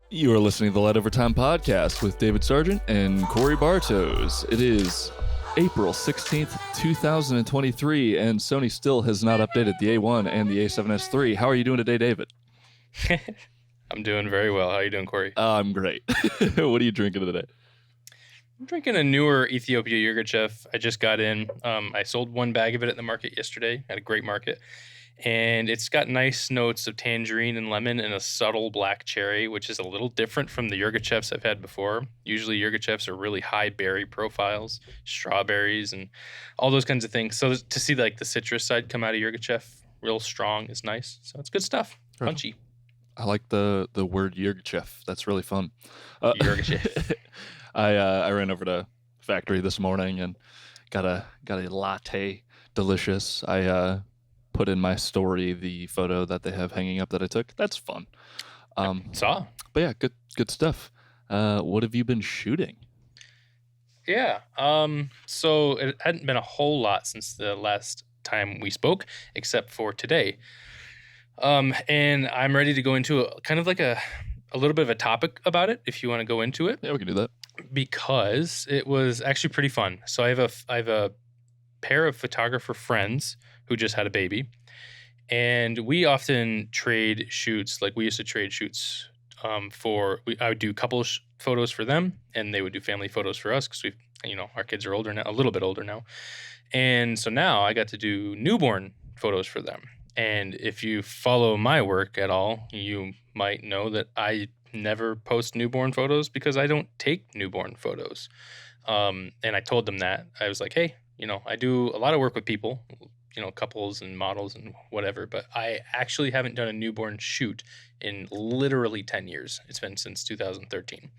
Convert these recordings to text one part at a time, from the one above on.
You are listening to the Light Over Time podcast with David Sargent and Korey Bartos. It is April 16th, 2023, and Sony still has not updated the A1 and the A7S III. How are you doing today, David? I'm doing very well. How are you doing, Korey? I'm great. What are you drinking today? I'm drinking a newer Ethiopia Yirgacheffe. I just got in. I sold one bag of it at the market yesterday at a great market. And it's got nice notes of tangerine and lemon and a subtle black cherry, which is a little different from the Yirgacheffes I've had before. Usually Yirgacheffes are really high berry profiles, strawberries, and all those kinds of things. So to see like the citrus side come out of Yirgacheffe real strong is nice. So it's good stuff. Punchy. I like the word Yirgacheffe. That's really fun. Yirgacheffe. I ran over to factory this morning and got a latte. Delicious. I put in my story the photo that they have hanging up that I took. That's fun. Saw. But yeah, good stuff. What have you been shooting? Yeah. So it hadn't been a whole lot since the last time we spoke, except for today. And I'm ready to go into a kind of like a little bit of a topic about it, if you want to go into it. Yeah, we can do that. Because it was actually pretty fun. So I have a pair of photographer friends who just had a baby, and we often trade shoots. Like we used to trade shoots I would do couple photos for them, and they would do family photos for us because our kids are older now, a little bit older now, and so now I got to do newborn photos for them. And if you follow my work at all, you might know that I never post newborn photos because I don't take newborn photos. And I told them that. I was like, hey, I do a lot of work with people, couples and models and whatever, but I actually haven't done a newborn shoot in literally 10 years. It's been since 2013.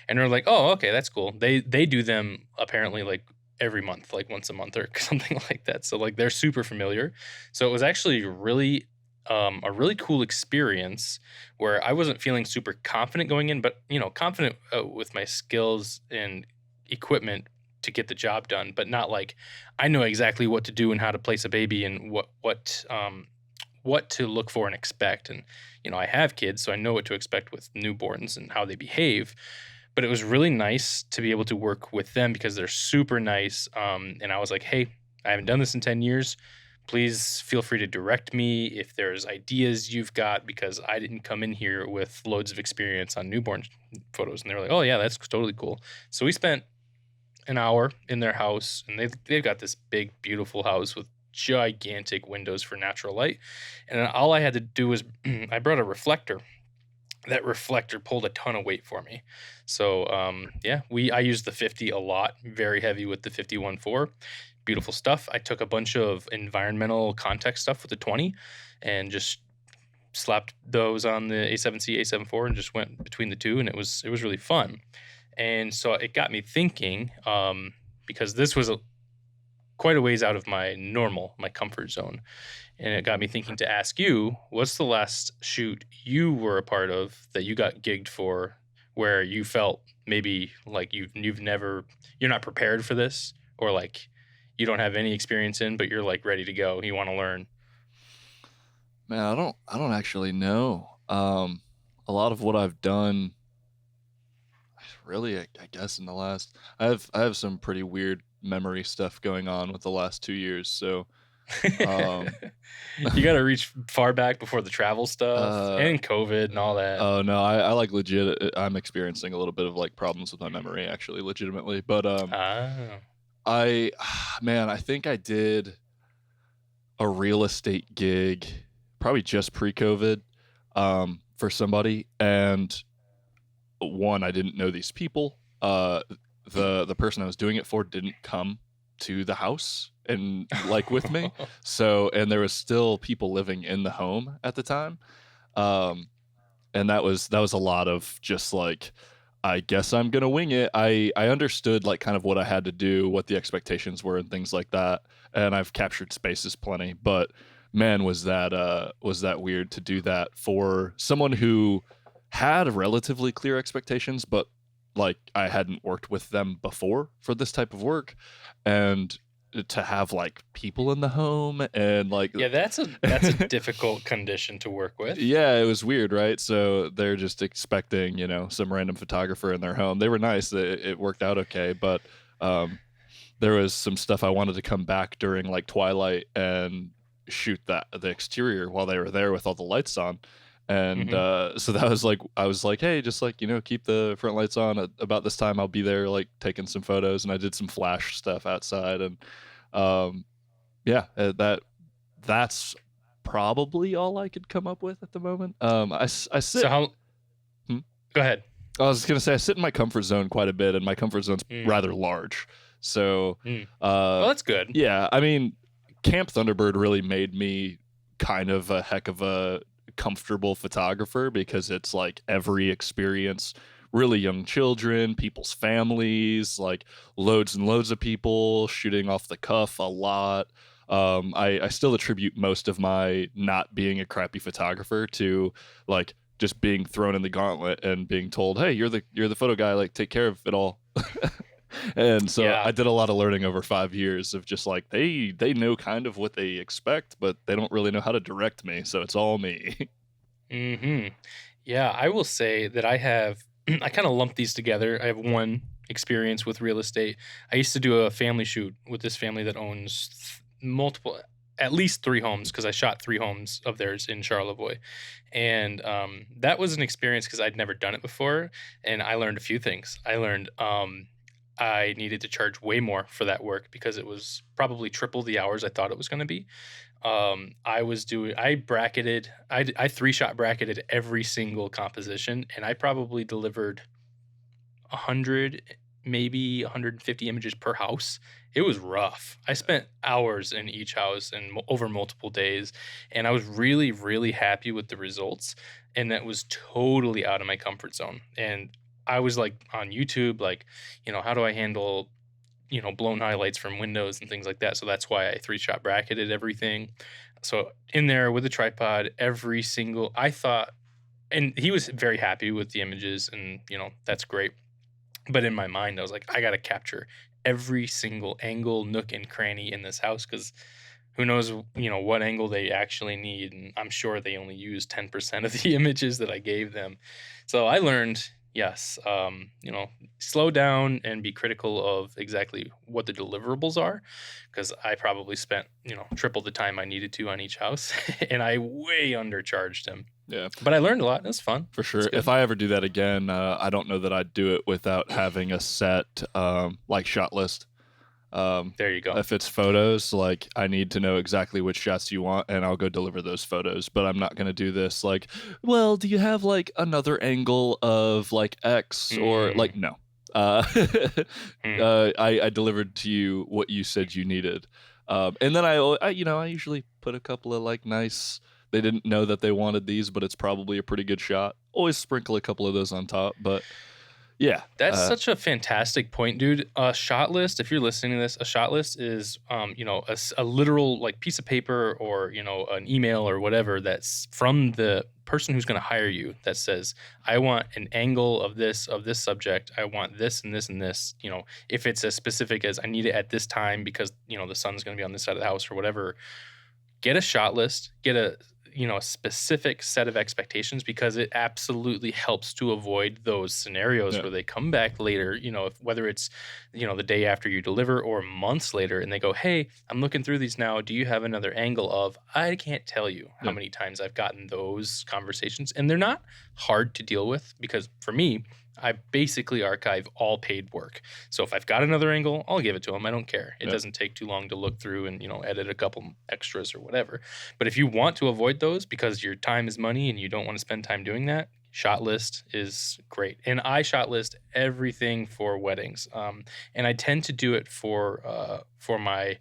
And they're like, oh, okay, that's cool. They do them apparently like every month, like once a month or something like that. So like they're super familiar. So it was actually really a really cool experience where I wasn't feeling super confident going in, but confident with my skills and equipment to get the job done, but not like I know exactly what to do and how to place a baby and what to look for and expect. And I have kids, so I know what to expect with newborns and how they behave. But it was really nice to be able to work with them because they're super nice. And I was like, hey, I haven't done this in 10 years. Please feel free to direct me if there's ideas you've got, because I didn't come in here with loads of experience on newborn photos. And they were like, oh, yeah, that's totally cool. So we spent an hour in their house, and they've got this big, beautiful house with gigantic windows for natural light. And all I had to do was I brought a reflector. That reflector pulled a ton of weight for me. So, I used the 50 a lot, very heavy with the 51.4. Beautiful stuff. I took a bunch of environmental context stuff with the 20 and just slapped those on the A7C, A7IV and just went between the two, and it was really fun. And so it got me thinking, because this was quite a ways out of my comfort zone. And it got me thinking to ask you, what's the last shoot you were a part of that you got gigged for where you felt maybe like you're not prepared for this, or like you don't have any experience in, but you're like ready to go, you want to learn? Man, I don't actually know. A lot of what I've done, really, I guess in the last, I have some pretty weird memory stuff going on with the last 2 years. So you got to reach far back before the travel stuff and COVID and all that. Oh no, I like legit. I'm experiencing a little bit of like problems with my memory, actually, legitimately. But I think I did a real estate gig probably just pre-COVID for somebody, and one, I didn't know these people. The person I was doing it for didn't come to the house and like with me. So, and there was still people living in the home at the time. And that was a lot of just like, I guess I'm going to wing it. I understood like kind of what I had to do, what the expectations were and things like that. And I've captured spaces plenty, but man, was that weird to do that for someone who had relatively clear expectations, but like I hadn't worked with them before for this type of work. And to have like people in the home and like Yeah, that's a difficult condition to work with. Yeah, it was weird, right? So they're just expecting, some random photographer in their home. They were nice. It worked out okay, but there was some stuff I wanted to come back during like twilight and shoot the exterior while they were there with all the lights on. And so that was like, I was like, hey, just like, keep the front lights on. At about this time, I'll be there like taking some photos. And I did some flash stuff outside. And that's probably all I could come up with at the moment. I sit. So how? Go ahead. I was going to say I sit in my comfort zone quite a bit, and my comfort zone's rather large. So, well, that's good. Yeah, I mean, Camp Thunderbird really made me kind of a heck of a comfortable photographer because it's like every experience, really young children, people's families, like loads and loads of people shooting off the cuff a lot. I still attribute most of my not being a crappy photographer to like just being thrown in the gauntlet and being told, hey, you're the photo guy, like take care of it all. And so I did a lot of learning over 5 years of just like they know kind of what they expect, but they don't really know how to direct me, so it's all me. Yeah, I will say that I kind of lumped these together. I have one experience with real estate. I used to do a family shoot with this family that owns at least 3 homes, because I shot 3 homes of theirs in Charlevoix. And that was an experience because I'd never done it before, and I learned a few things. I learned I needed to charge way more for that work because it was probably triple the hours I thought it was going to be. I 3-shot bracketed every single composition, and I probably delivered 100, maybe 150 images per house. It was rough. I spent hours in each house and over multiple days, and I was really, really happy with the results, and that was totally out of my comfort zone. And I was like on YouTube, like, how do I handle, blown highlights from windows and things like that. So that's why I 3-shot bracketed everything. So in there with the tripod, I thought, and he was very happy with the images, and, that's great. But in my mind, I was like, I got to capture every single angle, nook, and cranny in this house, because who knows, what angle they actually need. And I'm sure they only used 10% of the images that I gave them. So I learned, yes, slow down and be critical of exactly what the deliverables are, because I probably spent, triple the time I needed to on each house, and I way undercharged him. Yeah. But I learned a lot. It was fun. For sure. If I ever do that again, I don't know that I'd do it without having a set like shot list. There you go. If it's photos, like I need to know exactly which shots you want, and I'll go deliver those photos. But I'm not going to do this like, well, do you have like another angle of like X or like, no. I delivered to you what you said you needed. And then I usually put a couple of like nice, they didn't know that they wanted these, but it's probably a pretty good shot. Always sprinkle a couple of those on top, but yeah. That's such a fantastic point, dude. A shot list, if you're listening to this, a shot list is, a literal like piece of paper or, an email or whatever that's from the person who's going to hire you that says, I want an angle of this subject. I want this and this and this, if it's as specific as I need it at this time because, the sun's going to be on this side of the house or whatever. Get a shot list, get a specific set of expectations, because it absolutely helps to avoid those scenarios where they come back later, whether it's, the day after you deliver or months later, and they go, hey, I'm looking through these now. Do you have another angle of, I can't tell you how many times I've gotten those conversations, and they're not hard to deal with, because for me, I basically archive all paid work. So if I've got another angle, I'll give it to them. I don't care. It doesn't take too long to look through and, edit a couple extras or whatever. But if you want to avoid those because your time is money and you don't want to spend time doing that, shot list is great. And I shot list everything for weddings. And I tend to do it for my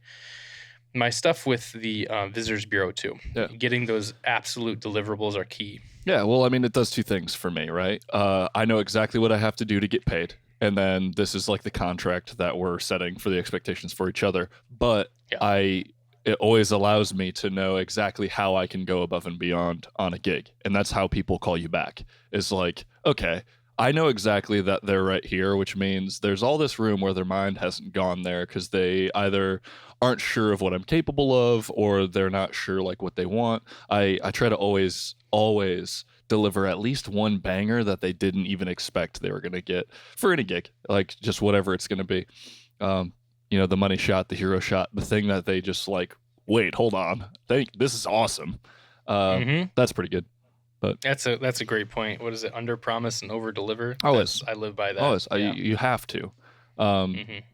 stuff with the Visitors Bureau too. Yeah. Getting those absolute deliverables are key. Yeah, well, I mean, it does 2 things for me, right? I know exactly what I have to do to get paid. And then this is like the contract that we're setting for the expectations for each other. But it always allows me to know exactly how I can go above and beyond on a gig. And that's how people call you back. It's like, okay, I know exactly that they're right here, which means there's all this room where their mind hasn't gone there because they either aren't sure of what I'm capable of or they're not sure like what they want. I try to always deliver at least one banger that they didn't even expect they were going to get for any gig, like just whatever it's going to be. The money shot, the hero shot, the thing that they just like, wait, hold on, this is awesome. That's pretty good. But that's a great point. What is it? Under promise and over deliver. Always. I live by that. Always. You have to.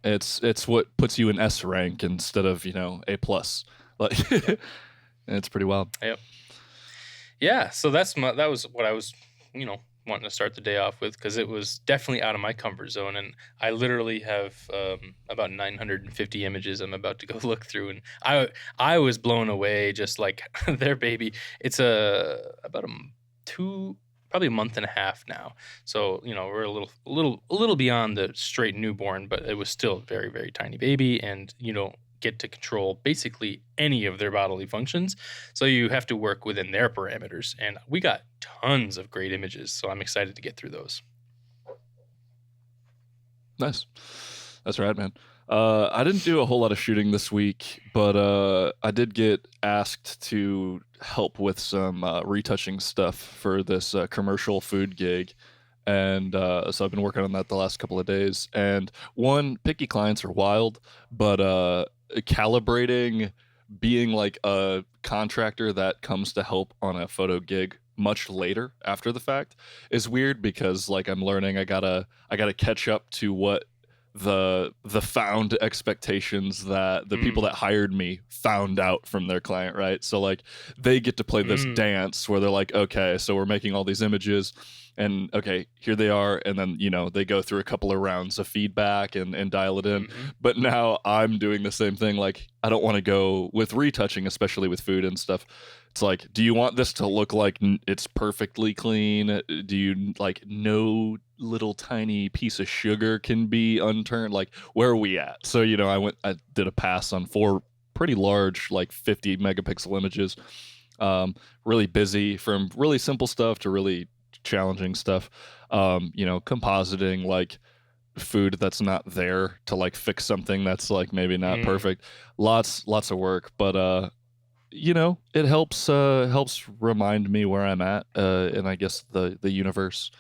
It's what puts you in S rank instead of A plus. Like, it's pretty wild. Yep. Yeah. So that was what I was wanting to start the day off with, because it was definitely out of my comfort zone, and I literally have about 950 images I'm about to go look through, and I was blown away, just like their baby. It's about probably a month and a half now, so we're a little beyond the straight newborn, but it was still a very, very tiny baby, and you don't get to control basically any of their bodily functions, so you have to work within their parameters, and we got tons of great images, so I'm excited to get through those. Nice. That's right, man. I didn't do a whole lot of shooting this week, but I did get asked to help with some retouching stuff for this commercial food gig. And so I've been working on that the last couple of days. And picky clients are wild, but calibrating, being like a contractor that comes to help on a photo gig much later after the fact is weird, because like I'm learning I gotta catch up to what the found expectations that the people that hired me found out from their client, right? So like they get to play this dance where they're like, okay, so we're making all these images, and okay, here they are, and then they go through a couple of rounds of feedback and dial it in. But now I'm doing the same thing. Like, I don't want to go with retouching, especially with food and stuff. It's like, do you want this to look like it's perfectly clean? Do you like no little tiny piece of sugar can be unturned? Like, where are we at? So I did a pass on 4 pretty large, like 50 megapixel images. Really busy, from really simple stuff to really challenging stuff. Compositing like food that's not there to like fix something that's like maybe not perfect. Lots of work, but it helps remind me where I'm at, and I guess the universe,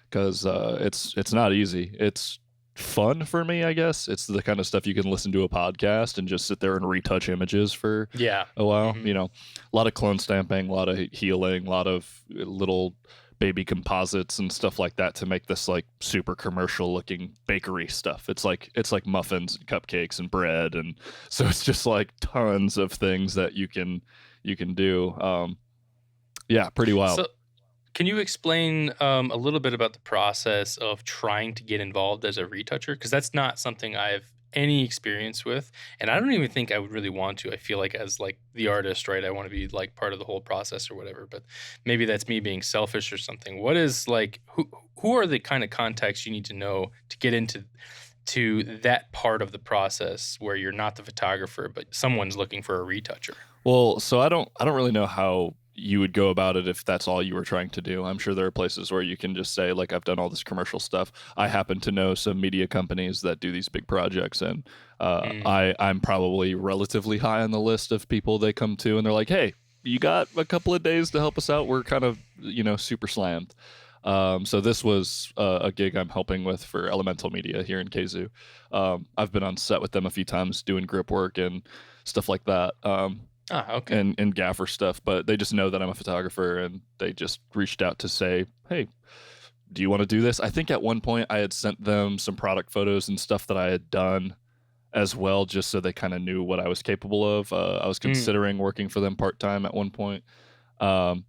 because it's not easy. It's fun for me, I guess. It's the kind of stuff you can listen to a podcast and just sit there and retouch images for a while. A lot of clone stamping, a lot of healing, a lot of little baby composites and stuff like that to make this like super commercial looking bakery stuff. It's like muffins and cupcakes and bread, and so it's just like tons of things that you can do. Pretty wild. So can you explain a little bit about the process of trying to get involved as a retoucher? Because that's not something I have any experience with, and I don't even think I would really want to. I feel like as like the artist, right, I want to be like part of the whole process or whatever, but maybe that's me being selfish or something. What is like, who are the kind of contacts you need to know to get into that part of the process where you're not the photographer but someone's looking for a retoucher? Well, so I don't really know how you would go about it if that's all you were trying to do. I'm sure there are places where you can just say, like, I've done all this commercial stuff. I happen to know some media companies that do these big projects, and I'm probably relatively high on the list of people they come to, and they're like, hey, you got a couple of days to help us out? We're kind of, super slammed. So this was a gig I'm helping with for Elemental Media here in Kazoo. I've been on set with them a few times doing grip work and stuff like that. Okay. And gaffer stuff, but they just know that I'm a photographer, and they just reached out to say, hey, do you want to do this? I think at one point I had sent them some product photos and stuff that I had done as well, just so they kind of knew what I was capable of. I was considering working for them part-time at one point. But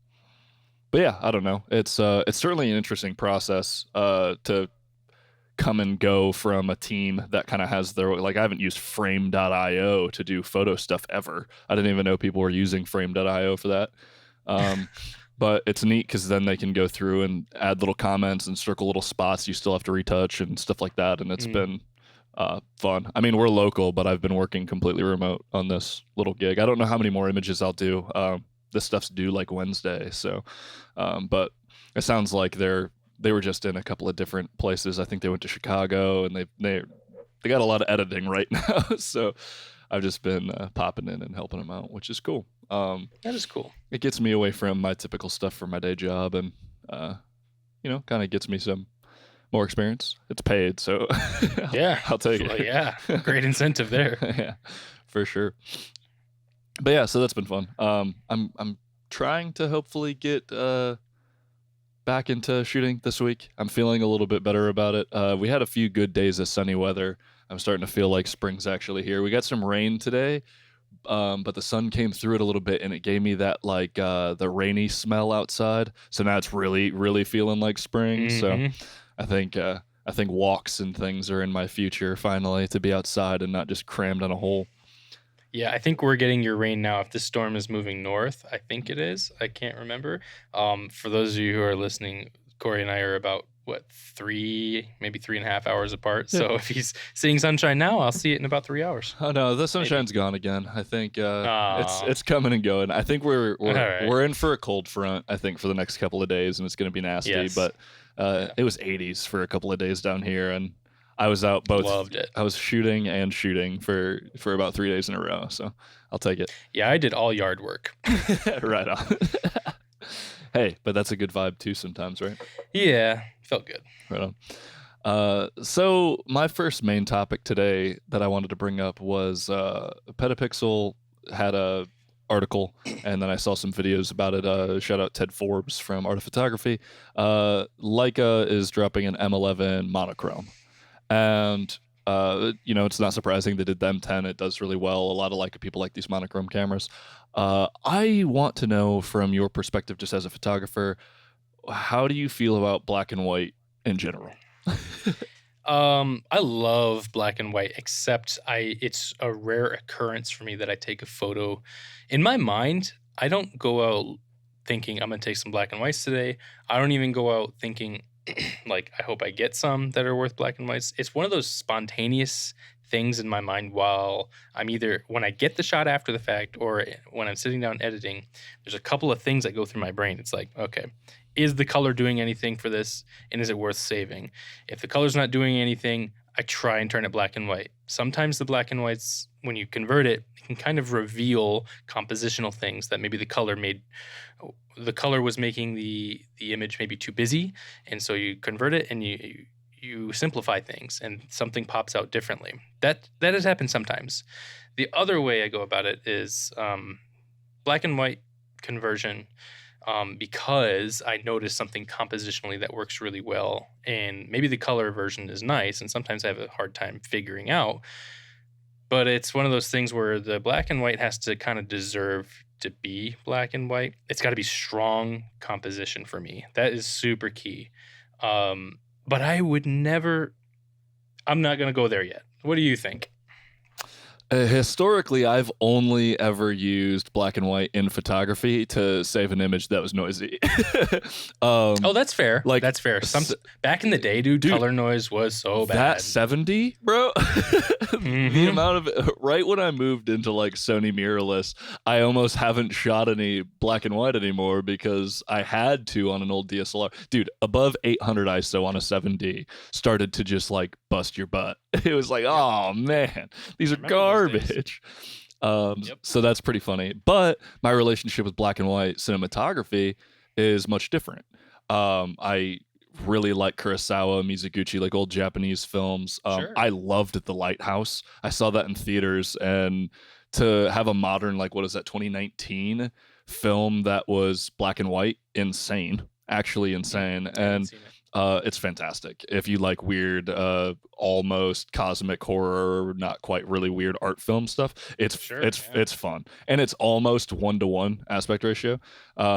yeah, I don't know. It's certainly an interesting process to come and go from a team that kind of has their, like, I haven't used frame.io to do photo stuff ever. I didn't even know people were using frame.io for that. But it's neat because then they can go through and add little comments and circle little spots you still have to retouch and stuff like that. And it's been fun. I mean, we're local, but I've been working completely remote on this little gig. I don't know how many more images I'll do. This stuff's due like Wednesday. So, but it sounds like they're they were just in a couple of different places. I think they went to Chicago, and they got a lot of editing right now. So I've just been popping in and helping them out, which is cool. That is cool. It gets me away from my typical stuff for my day job, and kind of gets me some more experience. It's paid, so Yeah, I'll take it. Well, yeah, great incentive there. Yeah, for sure. But yeah, so that's been fun. I'm trying to hopefully get back into shooting this week. I'm feeling a little bit better about it. We had a few good days of sunny weather. I'm starting to feel like spring's actually here. We got some rain today, but the sun came through it a little bit, and it gave me that like the rainy smell outside. So now it's really, really feeling like spring. So I think walks and things are in my future finally, to be outside and not just crammed in a hole. Yeah, I think we're getting your rain now. If the storm is moving north, I think it is. I can't remember. For those of you who are listening, Korey and I are about, maybe 3.5 hours apart. Yeah. So if he's seeing sunshine now, I'll see it in about 3 hours. Oh no, the sunshine's gone again. I think it's coming and going. I think we're in for a cold front, I think, for the next couple of days, and it's going to be nasty. Yes. But it was 80s for a couple of days down here, and I was out both. Loved it. I was shooting for about 3 days in a row, so I'll take it. Yeah, I did all yard work. Right on. Hey, but that's a good vibe too sometimes, right? Yeah, felt good. Right on. So my first main topic today that I wanted to bring up was Petapixel had a article, and then I saw some videos about it. Shout out Ted Forbes from Art of Photography. Leica is dropping an M11 Monochrom. And, it's not surprising they did the M10. It does really well. A lot of Leica people like these monochrome cameras. I want to know, from your perspective, just as a photographer, how do you feel about black and white in general? I love black and white, except it's a rare occurrence for me that I take a photo. In my mind, I don't go out thinking I'm going to take some black and whites today. I don't even go out thinking, like, I hope I get some that are worth black and whites. It's one of those spontaneous things in my mind while I'm either, when I get the shot after the fact or when I'm sitting down editing, there's a couple of things that go through my brain. It's like, okay, is the color doing anything for this? And is it worth saving? If the color's not doing anything, I try and turn it black and white. Sometimes the black and whites, when you convert it, it can kind of reveal compositional things that maybe the color was making the image maybe too busy, and so you convert it and you simplify things and something pops out differently. That has happened sometimes. The other way I go about it is black and white conversion, because I notice something compositionally that works really well, and maybe the color version is nice, and sometimes I have a hard time figuring out. But it's one of those things where the black and white has to kind of deserve to be black and white. It's got to be strong composition for me. That is super key. But I would never, I'm not going to go there yet. What do you think? Historically, I've only ever used black and white in photography to save an image that was noisy. Oh, that's fair. That's fair. Back in the day, dude, color noise was so bad. That 70, bro. The amount of right when I moved into like Sony mirrorless, I almost haven't shot any black and white anymore because I had to on an old DSLR. Dude, above 800 ISO on a 7D started to just like bust your butt. It was like, oh man, these are garbage. So that's pretty funny. But my relationship with black and white cinematography is much different. I really like Kurosawa, Mizoguchi, like old Japanese films. Sure. I loved The Lighthouse. I saw that in theaters, and to have a modern, like, what is that, 2019 film that was black and white, insane. Actually insane. And it's fantastic. If you like weird, almost cosmic horror, not quite really weird art film stuff, it's fun, and it's almost 1:1 aspect ratio,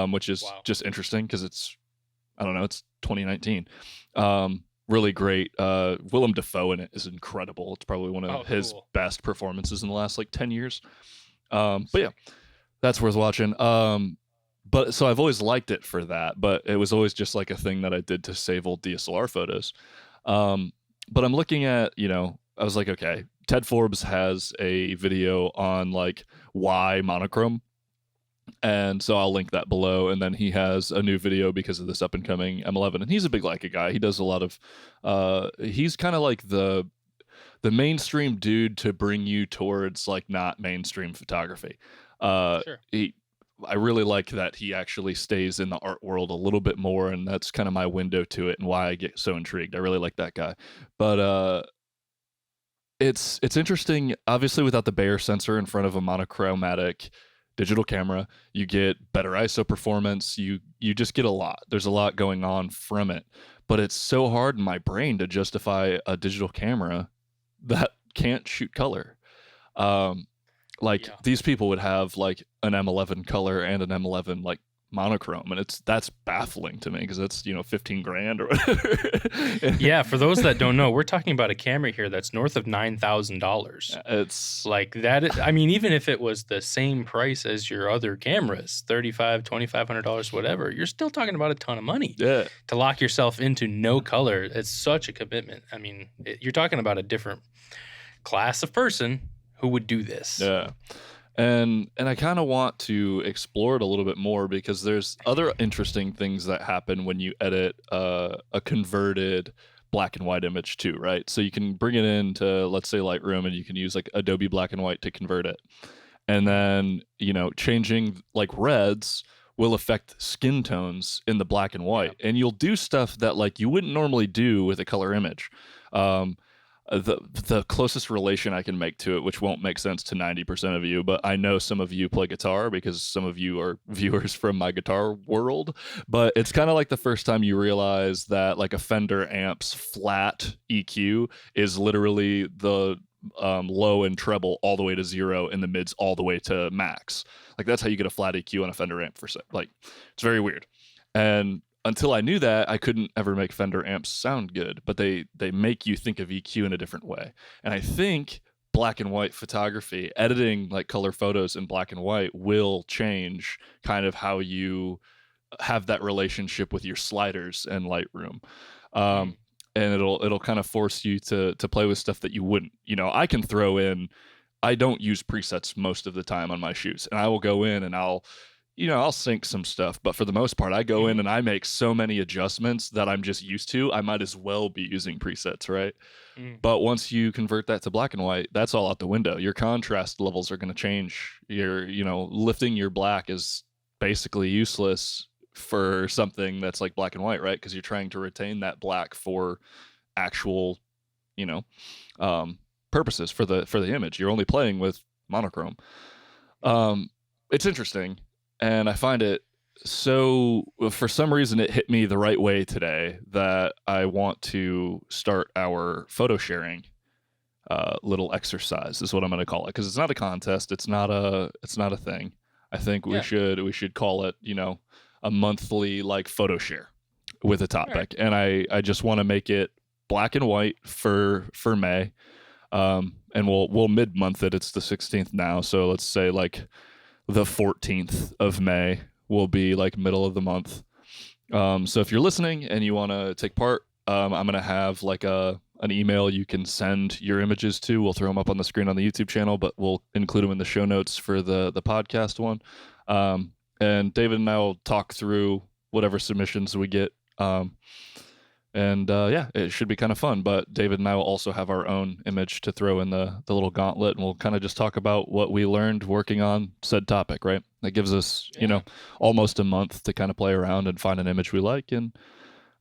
which is just interesting because it's 2019. Really great. Willem Dafoe in it is incredible. It's probably one of his best performances in the last like 10 years. But yeah, that's worth watching. But so I've always liked it for that, but it was always just like a thing that I did to save old DSLR photos. But I'm looking at, I was like, okay, Ted Forbes has a video on like why monochrome. And so I'll link that below. And then he has a new video because of this up and coming M11, and he's a big Leica guy. He does a lot of he's kind of like the mainstream dude to bring you towards like not mainstream photography. Sure. I really like that he actually stays in the art world a little bit more, and that's kind of my window to it and why I get so intrigued. I really like that guy. But it's interesting. Obviously, without the Bayer sensor in front of a monochromatic digital camera, you get better ISO performance. You just get a lot. There's a lot going on from it, but it's so hard in my brain to justify a digital camera that can't shoot color. These people would have like an M11 color and an M11 like monochrome, and that's baffling to me because that's $15,000 or whatever. Yeah, for those that don't know, we're talking about a camera here that's north of $9,000. It's like that. I mean, even if it was the same price as your other cameras, $2,500, whatever, you're still talking about a ton of money. Yeah. To lock yourself into no color, it's such a commitment. I mean, you're talking about a different class of person who would do this. Yeah. And I kind of want to explore it a little bit more because there's other interesting things that happen when you edit a converted black and white image too, right? So you can bring it into, let's say, Lightroom, and you can use like Adobe Black and White to convert it. And then, changing like reds will affect skin tones in the black and white. And you'll do stuff that like you wouldn't normally do with a color image. The closest relation I can make to it, which won't make sense to 90% of you, but I know some of you play guitar because some of you are viewers from my guitar world. But it's kind of like the first time you realize that like a Fender amp's flat EQ is literally the low and treble all the way to 0 and the mids all the way to max. Like that's how you get a flat EQ on a Fender amp like it's very weird. And until I knew that, I couldn't ever make Fender amps sound good, but they make you think of EQ in a different way. And I think black and white photography, editing like color photos in black and white, will change kind of how you have that relationship with your sliders in Lightroom. And it'll kind of force you to play with stuff that you wouldn't. I can throw in, I don't use presets most of the time on my shoots, and I will go in and I'll sync some stuff, but for the most part, I go in and I make so many adjustments that I'm just used to. I might as well be using presets, right? But once you convert that to black and white, that's all out the window. Your contrast levels are going to change. Lifting your black is basically useless for something that's like black and white, right? Because you're trying to retain that black for actual, purposes for the image. You're only playing with monochrome. It's interesting. And I find it so, for some reason, it hit me the right way today that I want to start our photo sharing little exercise, is what I'm going to call it, because it's not a contest. It's not a thing. I think we should call it, a monthly like photo share with a topic. Right. And I just want to make it black and white for May. And we'll mid-month it. It's the 16th now, so let's say like the 14th of May will be like middle of the month. So if you're listening and you want to take part, I'm going to have like an email you can send your images to. We'll throw them up on the screen on the YouTube channel, but we'll include them in the show notes for the podcast one. And David and I will talk through whatever submissions we get. It should be kind of fun. But David and I will also have our own image to throw in the little gauntlet, and we'll kind of just talk about what we learned working on said topic, right? That gives us, almost a month to kind of play around and find an image we like. And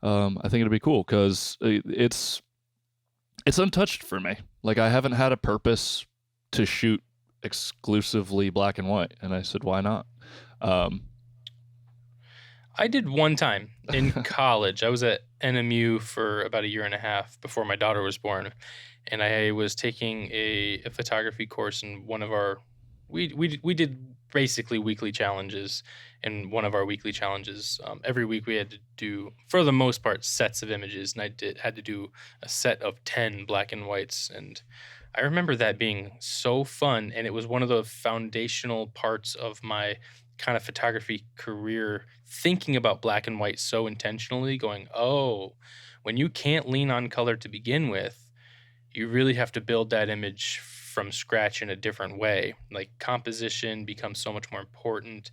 I think it'll be cool because it's untouched for me. Like, I haven't had a purpose to shoot exclusively black and white. And I said, why not? I did one time in college. I was at NMU for about a year and a half before my daughter was born. And I was taking a photography course in one of our, we did basically weekly challenges. And one of our weekly challenges, every week we had to do, for the most part, sets of images. And I had to do a set of 10 black and whites. And I remember that being so fun. And it was one of the foundational parts of my kind of photography career, thinking about black and white so intentionally, going, oh, when you can't lean on color to begin with, you really have to build that image from scratch in a different way. Like composition becomes so much more important.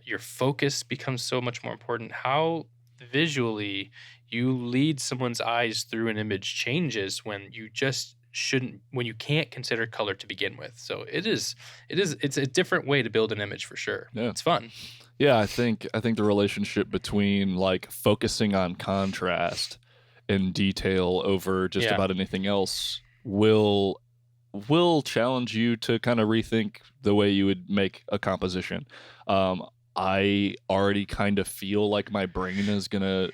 Your focus becomes so much more important. How visually you lead someone's eyes through an image changes when you just shouldn't, when you can't consider color to begin with. So it's a different way to build an image for sure. Yeah. It's fun. Yeah, I think the relationship between like focusing on contrast and detail over just about anything else will challenge you to kind of rethink the way you would make a composition. I already kind of feel like my brain is gonna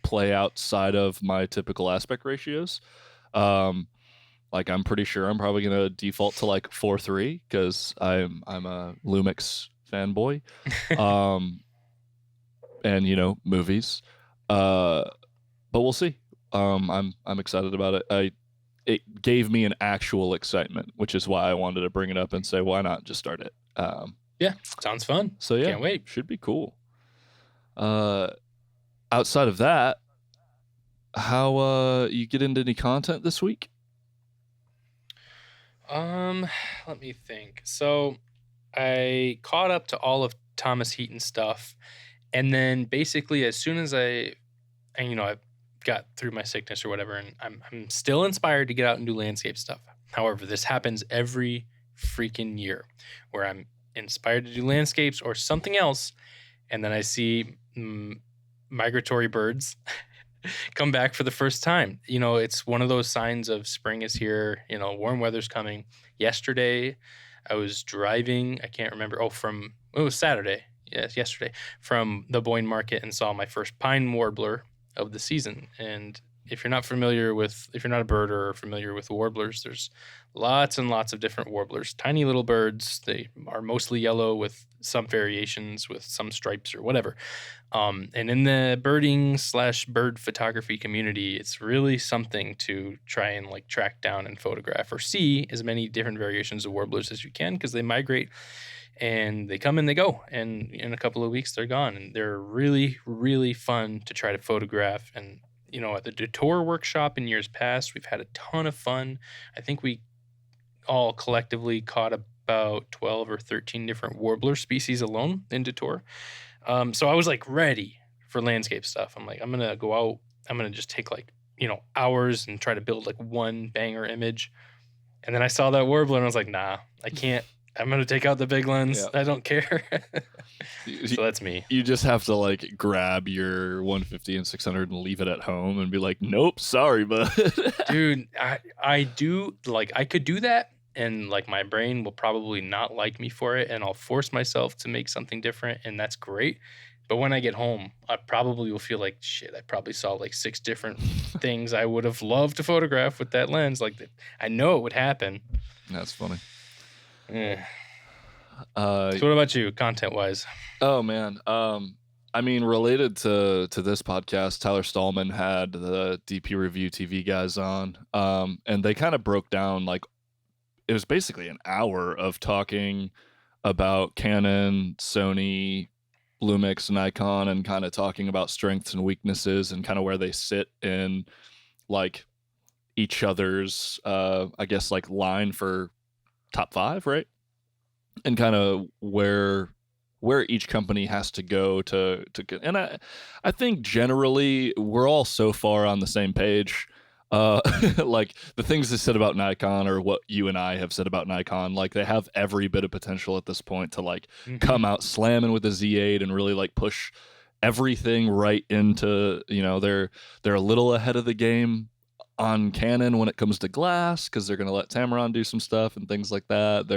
play outside of my typical aspect ratios. Like I'm pretty sure I'm probably gonna default to like 4:3 because I'm a Lumix fanboy, and movies. But we'll see. I'm excited about it. It gave me an actual excitement, which is why I wanted to bring it up and say, why not just start it? Yeah, sounds fun. So yeah, can't wait. Should be cool. Outside of that, how you get into any content this week? Let me think. So I caught up to all of Thomas Heaton's stuff, and then basically as soon as I got through my sickness or whatever, and I'm still inspired to get out and do landscape stuff. However, this happens every freaking year where I'm inspired to do landscapes or something else, and then I see migratory birds come back for the first time. It's one of those signs of spring is here. Warm weather's coming. Yesterday I was driving, I can't remember, it was Saturday, yes, yesterday, from the Boyne Market and saw my first pine warbler of the season. And if you're not a birder or familiar with warblers, there's lots and lots of different warblers, tiny little birds. They are mostly yellow with some variations with some stripes or whatever. And in the birding / bird photography community, it's really something to try and like track down and photograph or see as many different variations of warblers as you can, because they migrate and they come and they go, and in a couple of weeks they're gone, and they're really, really fun to try to photograph. And at the Detour workshop in years past, we've had a ton of fun. I think we all collectively caught about 12 or 13 different warbler species alone in Detour. So I was like ready for landscape stuff. I'm like, I'm going to go out. I'm going to just take like, hours and try to build like one banger image. And then I saw that warbler and I was like, nah, I can't. I'm going to take out the big lens. Yep. I don't care. So that's me. You just have to like grab your 150 and 600 and leave it at home and be like, nope, sorry, bud. Dude, I do like, I could do that. And like my brain will probably not like me for it, and I'll force myself to make something different, and that's great. But when I get home, I probably will feel like, shit, I probably saw like 6 different things I would have loved to photograph with that lens. Like, I know it would happen. That's funny. Yeah. So what about you, content-wise? Oh, man. I mean, related to this podcast, Tyler Stallman had the DP Review TV guys on, and they kind of broke down, like, it was basically an hour of talking about Canon, Sony, Lumix, Nikon, and kind of talking about strengths and weaknesses and kind of where they sit in like each other's, I guess, like line for top 5, right? And kind of where each company has to go to and I think generally we're all so far on the same page. Like the things they said about Nikon or what you and I have said about Nikon, like they have every bit of potential at this point to like come out slamming with the Z8 and really like push everything right into, they're a little ahead of the game on Canon when it comes to glass, because they're going to let Tamron do some stuff and things like that.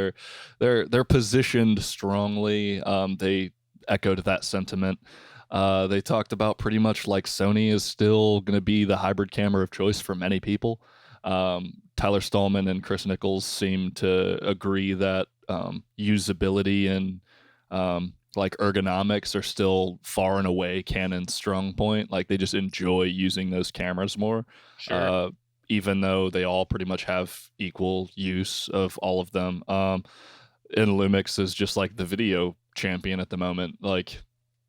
They're positioned strongly. They echoed that sentiment. They talked about pretty much like Sony is still going to be the hybrid camera of choice for many people. Tyler Stallman and Chris Nichols seem to agree that usability and like ergonomics are still far and away Canon's strong point. Like they just enjoy using those cameras more. Sure. Even though they all pretty much have equal use of all of them. And Lumix is just like the video champion at the moment. Like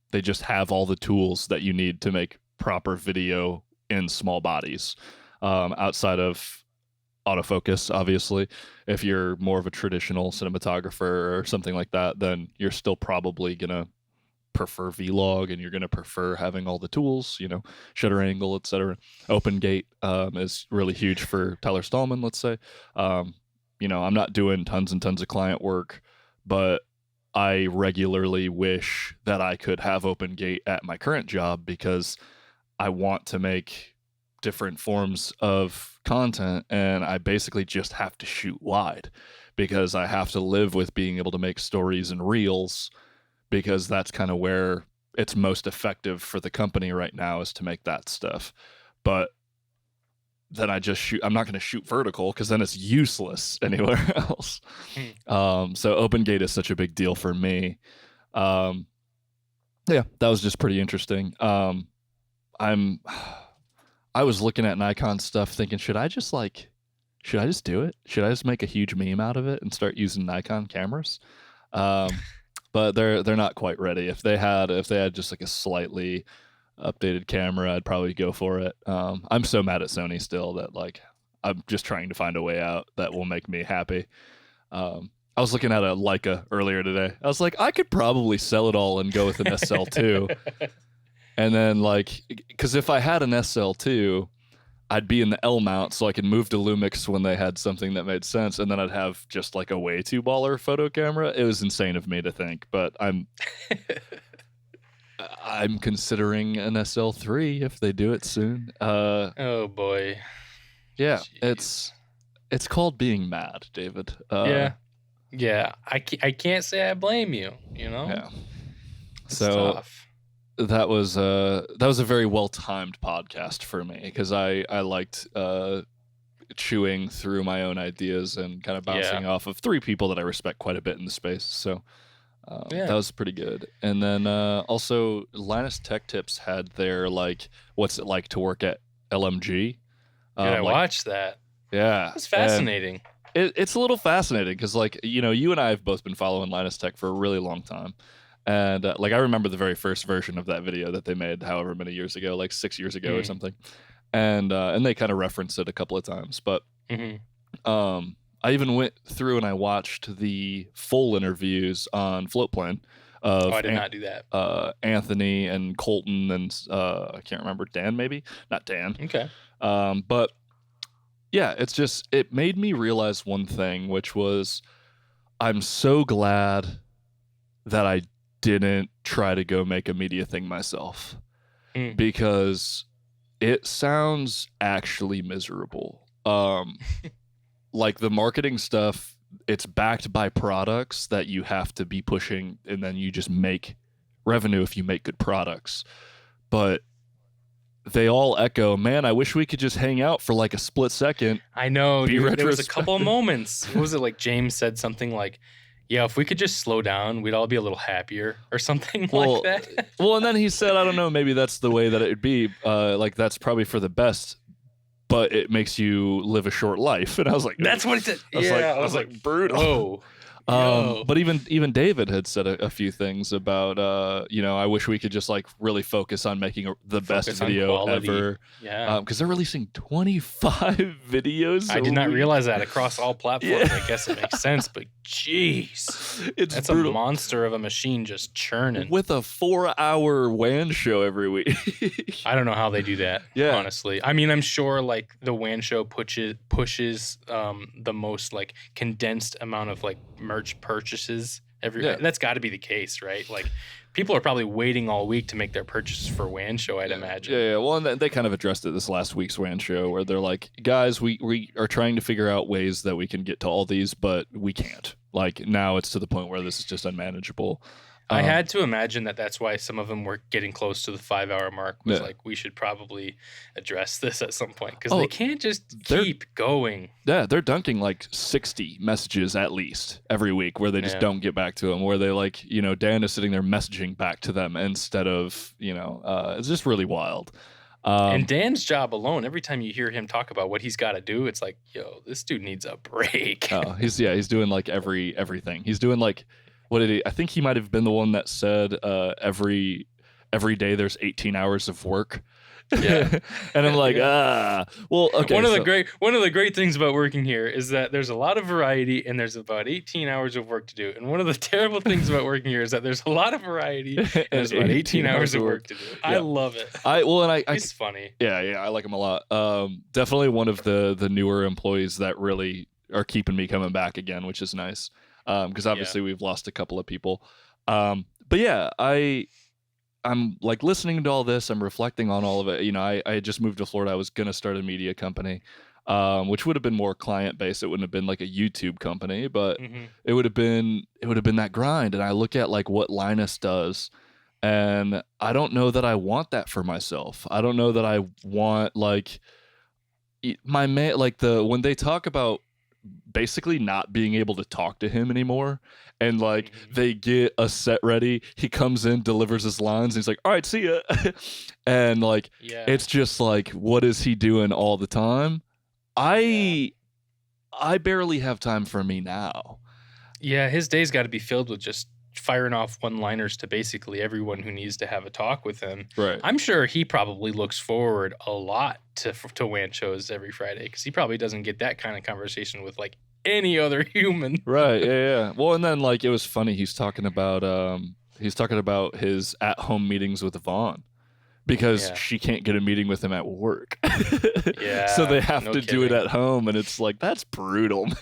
they just have all the tools that you need to make proper video in small bodies. Outside of autofocus, obviously. If you're more of a traditional cinematographer or something like that, then you're still probably gonna prefer vlog, and you're gonna prefer having all the tools, shutter angle, etc. Open gate is really huge for Tyler Stallman, let's say. I'm not doing tons and tons of client work, but I regularly wish that I could have open gate at my current job, because I want to make different forms of content, and I basically just have to shoot wide, because I have to live with being able to make stories and reels, because that's kind of where it's most effective for the company right now, is to make that stuff. But then I just shoot. I'm not going to shoot vertical, because then it's useless anywhere else. So open gate is such a big deal for me. Yeah, that was just pretty interesting. I was looking at Nikon stuff thinking, should I just do it? Should I just make a huge meme out of it and start using Nikon cameras? But they're not quite ready. If they had just like a slightly updated camera, I'd probably go for it. I'm so mad at Sony still that I'm just trying to find a way out that will make me happy. I was looking at a Leica earlier today. I was like, I could probably sell it all and go with an SL2. And then because if I had an SL2, I'd be in the L mount, so I could move to Lumix when they had something that made sense, and then I'd have just a way too baller photo camera. It was insane of me to think, but I'm considering an SL3 if they do it soon. Oh boy. Yeah, Jeez. it's called being mad, David. Yeah. I can't say I blame you. Yeah. It's so tough. That was a very well timed podcast for me, because I liked chewing through my own ideas and kind of bouncing off of three people that I respect quite a bit in the space. So that was pretty good. And then also Linus Tech Tips had their what's it like to work at LMG. I watched that. Yeah, it's fascinating. It's a little fascinating because you and I have both been following Linus Tech for a really long time. And I remember the very first version of that video that they made however many years ago, 6 years ago or something. And they kind of referenced it a couple of times. But I even went through and I watched the full interviews on Floatplane of I did not do that. Anthony and Colton and I can't remember, Dan maybe? Not Dan. Okay. But yeah, it made me realize one thing, which was I'm so glad that I didn't try to go make a media thing myself, because it sounds actually miserable. The marketing stuff, it's backed by products that you have to be pushing, and then you just make revenue if you make good products. But they all echo, man, I wish we could just hang out for a split second. I know, dude, there was a couple of moments. What was it, James said something yeah, if we could just slow down, we'd all be a little happier or something like that. Well, and then he said, I don't know, maybe that's the way that it would be. That's probably for the best, but it makes you live a short life. And I was like, that's what he said. I was like brutal. But even David had said a few things about, I wish we could just really focus on making the best video ever. Yeah. Because they're releasing 25 videos. I did not realize that across all platforms. Yeah. I guess it makes sense, but jeez, that's brutal. A monster of a machine just churning with a 4-hour WAN show every week. I don't know how they do that. Yeah. Honestly, I mean, I'm sure the WAN show pushes the most condensed amount of merch purchases every. Yeah. That's got to be the case, right? People are probably waiting all week to make their purchases for WAN show, I'd imagine. Yeah. Well, and they kind of addressed it this last week's WAN show, where they're like, guys, we are trying to figure out ways that we can get to all these, but we can't. Now it's to the point where this is just unmanageable. I had to imagine that's why some of them were getting close to the 5-hour mark. Was we should probably address this at some point, because they can't just keep going. Yeah, they're dunking 60 messages at least every week where they just don't get back to them. Where they Dan is sitting there messaging back to them instead of it's just really wild. And Dan's job alone, every time you hear him talk about what he's got to do, it's yo, this dude needs a break. He's doing everything. He's doing what did he? I think he might have been the one that said every day there's 18 hours of work. Yeah. And I'm like, well, okay. One of the great things about working here is that there's a lot of variety and there's about 18 hours of work to do. And one of the terrible things about working here is that there's a lot of variety and there's about 18 hours of work to do. Yeah. I love it. It's funny. Yeah, I like him a lot. Definitely one of the newer employees that really are keeping me coming back again, which is nice. Because obviously we've lost a couple of people. But yeah, I'm like listening to all this. I'm reflecting on all of it. You know, I had just moved to Florida. I was gonna start a media company, which would have been more client based. It wouldn't have been like a YouTube company, but it would have been that grind. And I look at like what Linus does, and I don't know that I want that for myself. I don't know that I want like my man. Like when they talk about basically not being able to talk to him anymore, and like they get a set ready, he comes in, delivers his lines, and he's like, all right, see ya. And like it's just like, what is he doing all the time? I barely have time for me now. Yeah, his day's got to be filled with just firing off one-liners to basically everyone who needs to have a talk with him. Right. I'm sure he probably looks forward a lot to WAN shows every Friday, because he probably doesn't get that kind of conversation with like any other human. Right. Yeah. Well, and then like it was funny. He's talking about his at-home meetings with Vaughn, because she can't get a meeting with him at work. So they have to do it at home, and it's like, that's brutal, man.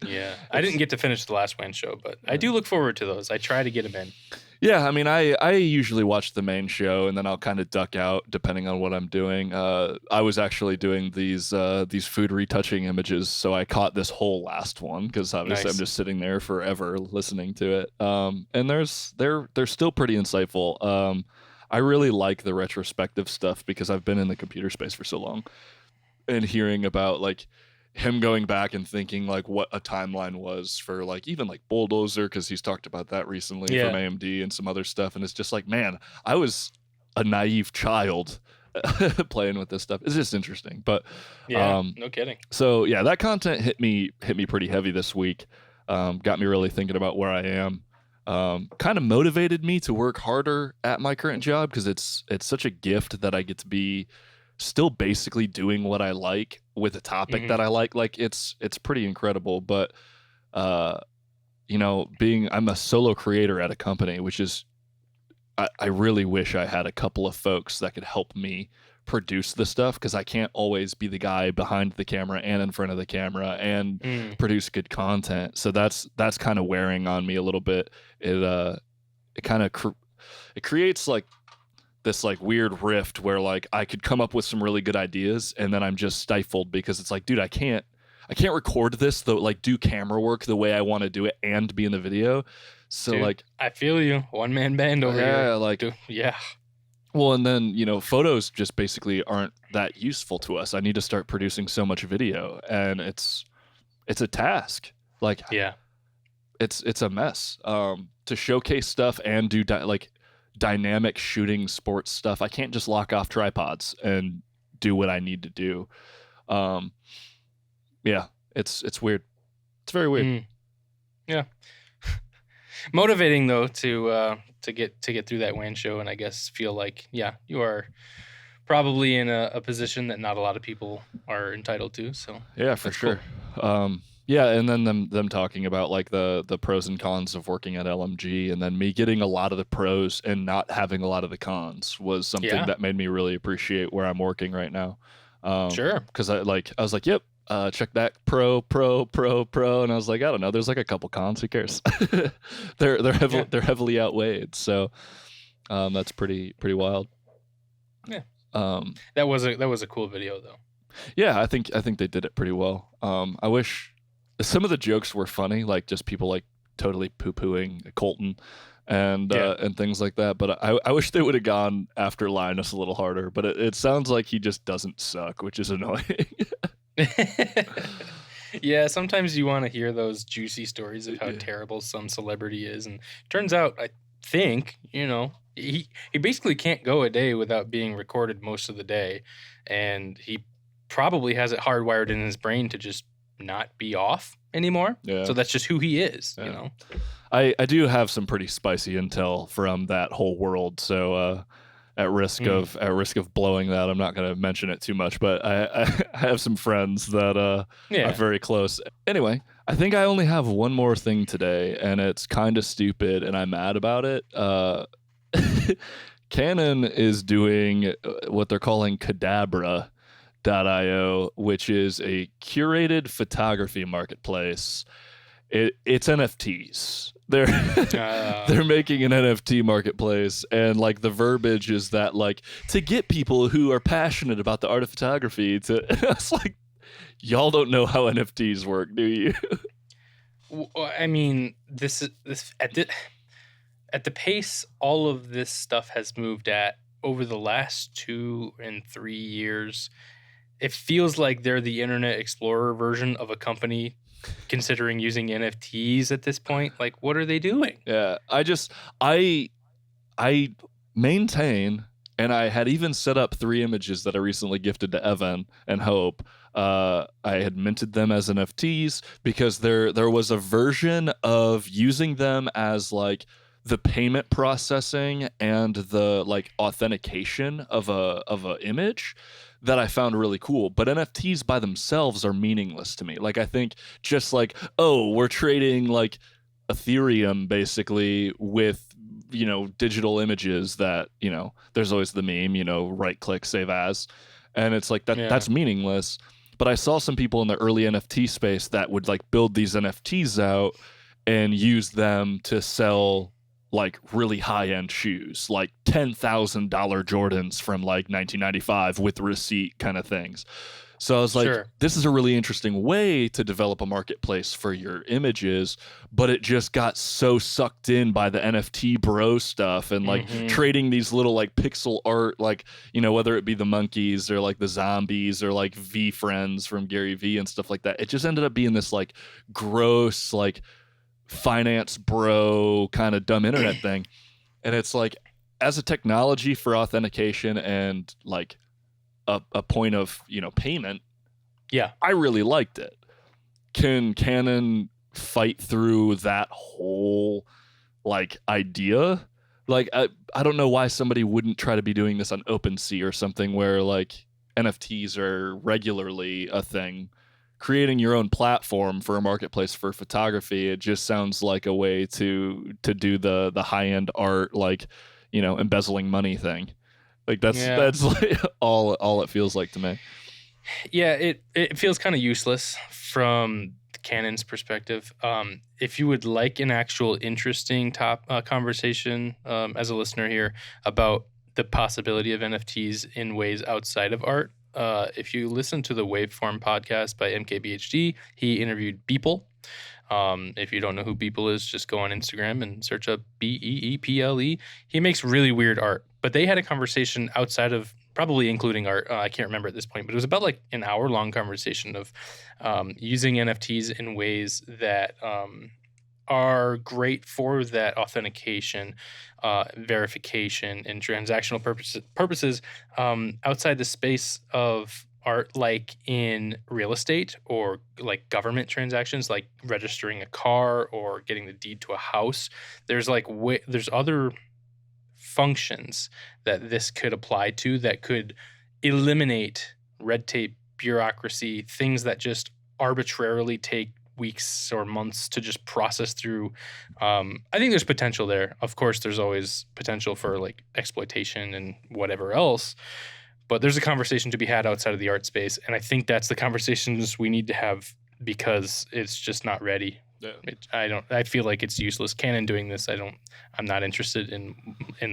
Yeah, I didn't get to finish the last WAN show, but I do look forward to those. I try to get them in. Yeah, I mean, I usually watch the main show, and then I'll kind of duck out depending on what I'm doing. I was actually doing these food retouching images, so I caught this whole last one because obviously I'm just sitting there forever listening to it. And they're still pretty insightful. I really like the retrospective stuff because I've been in the computer space for so long, and hearing about like him going back and thinking like what a timeline was for like even like Bulldozer, because he's talked about that recently from AMD and some other stuff, and it's just like, man, I was a naive child playing with this stuff. It's just interesting. But no kidding. So yeah, that content hit me pretty heavy this week. Got me really thinking about where I am. Kind of motivated me to work harder at my current job, because it's such a gift that I get to be still basically doing what I like with a topic that I like. Like it's pretty incredible. But you know, I'm a solo creator at a company, which is I really wish I had a couple of folks that could help me produce the stuff, because I can't always be the guy behind the camera and in front of the camera and produce good content. So that's kind of wearing on me a little bit. It kind of it creates like this like weird rift where like I could come up with some really good ideas, and then I'm just stifled because it's like, dude, I can't record this though, like do camera work the way I want to do it and be in the video. So dude, like I feel you, one man band over here. Like yeah. Well, and then, you know, photos just basically aren't that useful to us. I need to start producing so much video, and it's a task. Like it's a mess. To showcase stuff and do dynamic shooting sports stuff, I can't just lock off tripods and do what I need to do. Yeah, it's weird. It's very weird. Yeah. Motivating though to get through that WAN show, and I guess feel like you are probably in a position that not a lot of people are entitled to. So yeah, for sure. Cool. Yeah, and then them talking about like the pros and cons of working at LMG, and then me getting a lot of the pros and not having a lot of the cons was something that made me really appreciate where I'm working right now. Sure. Because I was like, yep, check that pro, and I was like, I don't know, there's like a couple cons. Who cares? they're heavily outweighed. So that's pretty wild. Yeah. That was a cool video though. Yeah, I think they did it pretty well. I wish some of the jokes were funny, like just people like totally poo-pooing Colton and things like that. But I wish they would have gone after Linus a little harder. But it sounds like he just doesn't suck, which is annoying. Yeah, sometimes you want to hear those juicy stories of how terrible some celebrity is, and turns out I think, you know, he basically can't go a day without being recorded most of the day, and he probably has it hardwired in his brain to just not be off anymore. Yeah. So that's just who he is, you know. I do have some pretty spicy intel from that whole world, so at risk of blowing that, I'm not going to mention it too much, but I have some friends that are very close. Anyway, I think I only have one more thing today, and it's kind of stupid, and I'm mad about it. Canon is doing what they're calling Cadabra.io, which is a curated photography marketplace. It's NFTs. They're making an NFT marketplace, and like the verbiage is that like to get people who are passionate about the art of photography to. It's like, y'all don't know how NFTs work, do you? Well, I mean, this at the pace all of this stuff has moved at over the last 2 and 3 years. It feels like they're the Internet Explorer version of a company considering using NFTs at this point. Like, what are they doing? Yeah, I maintain, and I had even set up 3 images that I recently gifted to Evan and Hope. I had minted them as NFTs because there was a version of using them as like the payment processing and the like authentication of a image that I found really cool. But NFTs by themselves are meaningless to me. Like, I think just like, oh, we're trading like Ethereum basically with, you know, digital images that, you know, there's always the meme, you know, right click, save as. And it's like that's meaningless. But I saw some people in the early NFT space that would like build these NFTs out and use them to sell like really high-end shoes, like $10,000 Jordans from like 1995 with receipt kind of things. So I was like, this is a really interesting way to develop a marketplace for your images, but it just got so sucked in by the NFT bro stuff and like trading these little like pixel art, like, you know, whether it be the monkeys or like the zombies or like V Friends from Gary V and stuff like that. It just ended up being this like gross, like finance bro kind of dumb internet thing. And it's like, as a technology for authentication and like a point of, you know, payment, I really liked it. Can Canon fight through that whole like idea? Like, I don't know why somebody wouldn't try to be doing this on OpenSea or something where like NFTs are regularly a thing. Creating your own platform for a marketplace for photography, it just sounds like a way to do the high-end art, like, you know, embezzling money thing. Like that's like all it feels like to me. Yeah, it feels kind of useless from Canon's perspective. If you would like an actual interesting conversation as a listener here about the possibility of NFTs in ways outside of art, if you listen to the Waveform podcast by MKBHD, he interviewed Beeple. If you don't know who Beeple is, just go on Instagram and search up Beeple. He makes really weird art, but they had a conversation outside of probably including art. I can't remember at this point, but it was about like an hour-long conversation of using NFTs in ways that are great for that authentication, verification, and transactional purposes outside the space of art, like in real estate or like government transactions, like registering a car or getting the deed to a house. There's like there's other functions that this could apply to that could eliminate red tape, bureaucracy, things that just arbitrarily take weeks or months to just process through. I think there's potential there. Of course, there's always potential for like exploitation and whatever else, but there's a conversation to be had outside of the art space. And I think that's the conversations we need to have because it's just not ready. Yeah. I feel like it's useless. Canon doing this, I'm not interested in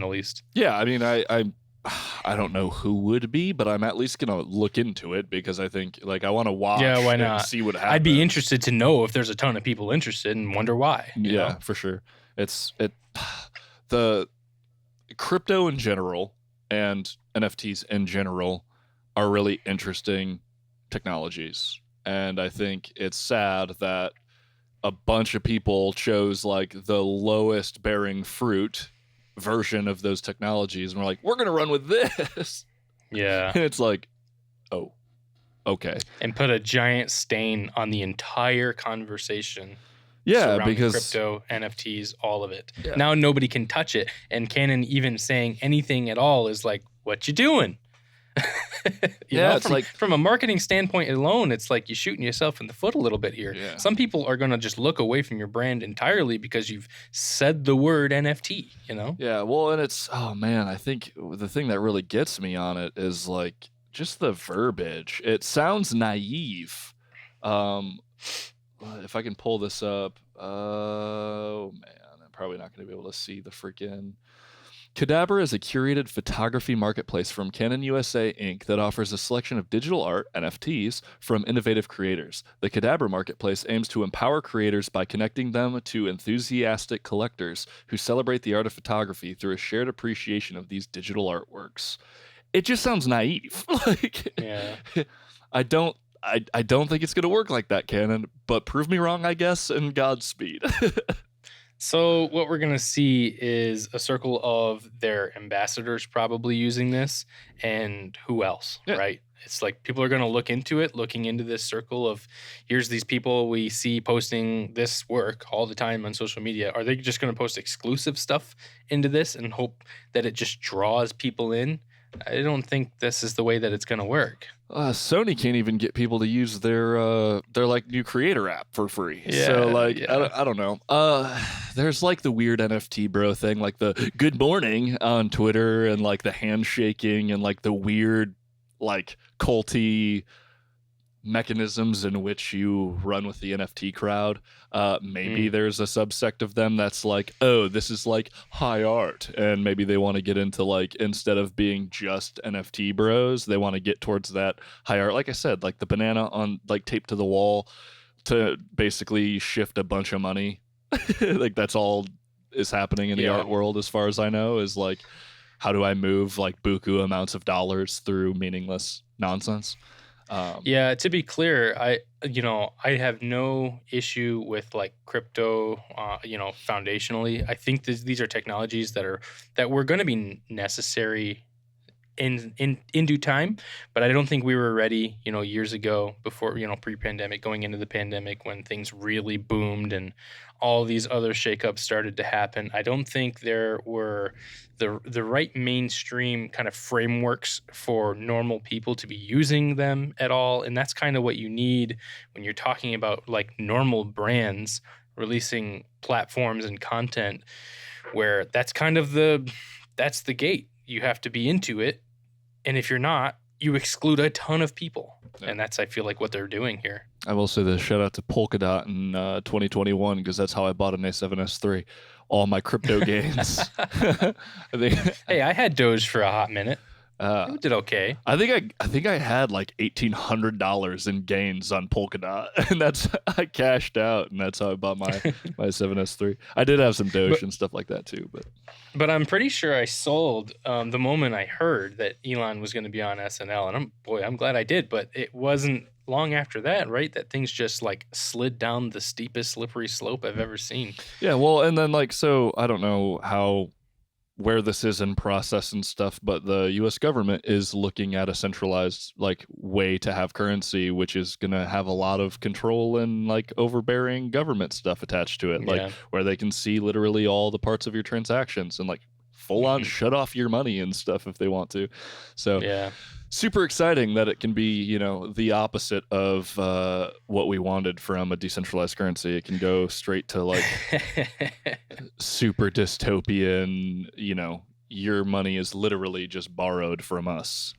the least. Yeah. I mean, I don't know who would be, but I'm at least going to look into it because I think like I want to watch why not? And see what happens. I'd be interested to know if there's a ton of people interested and wonder why. Yeah, for sure. The crypto in general and NFTs in general are really interesting technologies. And I think it's sad that a bunch of people chose like the lowest bearing fruit version of those technologies and we're like, we're gonna run with this. Yeah. And it's like, oh, okay. And put a giant stain on the entire conversation. surrounding because crypto, NFTs, all of it. Yeah. Now nobody can touch it. And Canon even saying anything at all is like, what you doing? It's like from a marketing standpoint alone, it's like you're shooting yourself in the foot a little bit here. Yeah. Some people are going to just look away from your brand entirely because you've said the word NFT, Yeah, well, and it's, oh man, I think the thing that really gets me on it is like just the verbiage. It sounds naive. If I can pull this up, oh man, I'm probably not going to be able to see the freaking. Cadabra is a curated photography marketplace from Canon USA Inc. that offers a selection of digital art, NFTs, from innovative creators. The Cadabra marketplace aims to empower creators by connecting them to enthusiastic collectors who celebrate the art of photography through a shared appreciation of these digital artworks. It just sounds naive. I don't think it's going to work like that, Canon, but prove me wrong, I guess, and Godspeed. So what we're going to see is a circle of their ambassadors probably using this, and who else, right? It's like people are going to looking into this circle of, here's these people we see posting this work all the time on social media. Are they just going to post exclusive stuff into this and hope that it just draws people in? I don't think this is the way that it's going to work. Sony can't even get people to use their like new creator app for free. So like I don't know. There's like the weird NFT bro thing, like the good morning on Twitter, and like the handshaking, and like the weird like culty mechanisms in which you run with the NFT crowd. Maybe there's a subsect of them that's like, oh, this is like high art, and maybe they want to get into like, instead of being just NFT bros, they want to get towards that high art. Like I said, like the banana on like taped to the wall to basically shift a bunch of money. Like that's all is happening in the art world, as far as I know, is like, how do I move like buku amounts of dollars through meaningless nonsense? To be clear, I have no issue with like crypto, foundationally. I think these are technologies that were going to be necessary in due time, but I don't think we were ready, years ago, before, pre-pandemic, going into the pandemic, when things really boomed and all these other shakeups started to happen. I don't think there were the right mainstream kind of frameworks for normal people to be using them at all. And that's kind of what you need when you're talking about like normal brands releasing platforms and content, where that's kind of that's the gate. You have to be into it. And if you're not, you exclude a ton of people. Yeah. And that's, I feel like, what they're doing here. I will say this, shout out to Polkadot in 2021, because that's how I bought an A7S III. All my crypto gains. Hey, I had Doge for a hot minute. It did okay. I think I had like $1,800 in gains on Polkadot, and I cashed out, and that's how I bought my 7S III. I did have some Doge and stuff like that too, but I'm pretty sure I sold the moment I heard that Elon was going to be on SNL, and I'm glad I did. But it wasn't long after that, right, that things just like slid down the steepest slippery slope I've ever seen. Yeah, well, and then like, so I don't know where this is in process and stuff, but the U.S. government is looking at a centralized like way to have currency, which is going to have a lot of control and like overbearing government stuff attached to it, like where they can see literally all the parts of your transactions and like full on shut off your money and stuff if they want to. So super exciting that it can be, the opposite of what we wanted from a decentralized currency. It can go straight to like super dystopian, your money is literally just borrowed from us.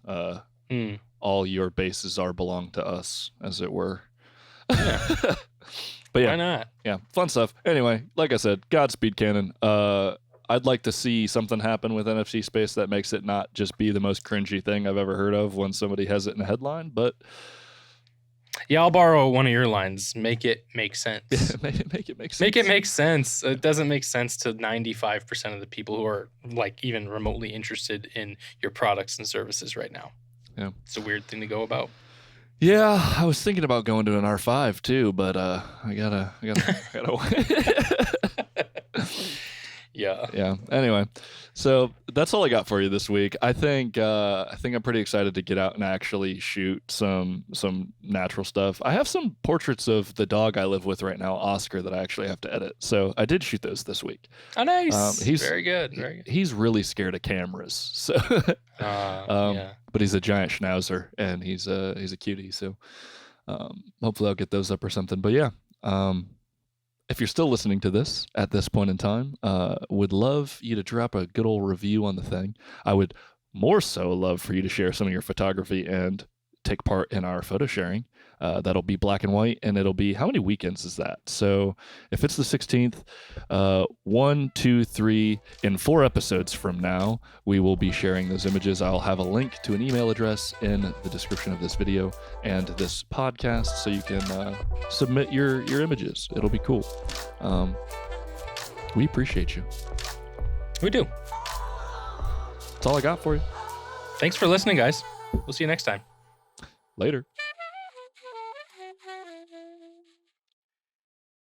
All your bases belong to us, as it were. Yeah. But yeah, why not? Yeah, fun stuff. Anyway, like I said, Godspeed, Canon. I'd like to see something happen with NFC space that makes it not just be the most cringy thing I've ever heard of when somebody has it in a headline, but yeah, I'll borrow one of your lines. Make it make sense. make it make sense. Make it make sense. It doesn't make sense to 95% of the people who are like even remotely interested in your products and services right now. Yeah, it's a weird thing to go about. Yeah, I was thinking about going to an R5 too, but I gotta. Yeah. Anyway, so that's all I got for you this week. I think I'm pretty excited to get out and actually shoot some natural stuff. I have some portraits of the dog I live with right now, Oscar, that I actually have to edit. So I did shoot those this week. Oh, nice. He's very good. Very good. He's really scared of cameras. So, but he's a giant schnauzer and he's a cutie. So hopefully I'll get those up or something. But yeah. If you're still listening to this at this point in time, would love you to drop a good old review on the thing. I would more so love for you to share some of your photography and take part in our photo sharing. That'll be black and white, and it'll be, how many weekends is that? So if it's the 16th, 1, 2, 3, in 4 episodes from now, we will be sharing those images. I'll have a link to an email address in the description of this video and this podcast, so you can submit your images. It'll be cool. We appreciate you. We do. That's all I got for you. Thanks for listening, guys. We'll see you next time. Later.